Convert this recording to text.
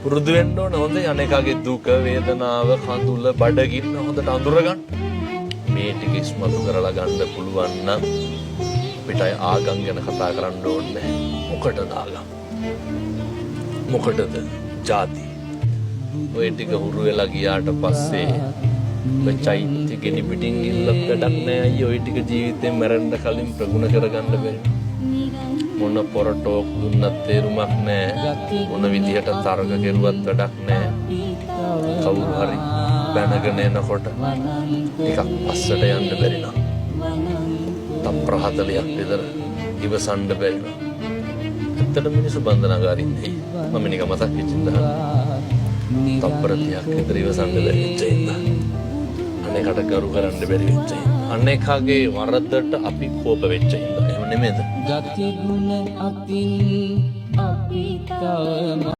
පුරුදු වෙන්න ඕන හොඳයි අනේකාගේ දුක වේදනාව කඳුල බඩගින්න හොඳට අඳුර ගන්න. මේ ටික ඉස්මතු කරලා ගන්න පුළුවන් නම් අපිට ආගම් ගැන කතා කරන්න ඕනේ. මොකටද ආගම්? මොකටද ජාති? ඔය ටික හුරු වෙලා ගියාට පස්සේ ඔය චෛත්‍ය ගෙනි පිටින් ඉල්ලක් වැඩක් නෑ අයියෝ. ඔය ටික ජීවිතේ මැරෙන්න කලින් ප්‍රගුණ කරගන්න බැරි. මොන පොරටෝක් දුන්නත් තේරුමක් නෑ. මොන විදිහට තර්ක කෙරුවත් වැඩක් නෑ. කවුරු හරි බැනගෙන එනකොට ටිකක් පස්සට යන්න බැරි නම් තප්පර 40ක් විතර ඉවසන්න බැරි නම් ඇත්තට මිනිස්සු බන්ධනාගාරින්නේ. මම නිකන් මතක් වෙච්ච ඉඳලා තප්පර 30ක් විතර ඉවසන්න බැරි වෙච්ච ඉඳලා අනේකට කරු කරන්න බැරි වෙච්ච ඉඳලා අනේකගේ වරදට අපි කෝප වෙච්ච ඉඳලා එහෙම නෙමෙයිද? ගති ගුණ අතින් අපි තවම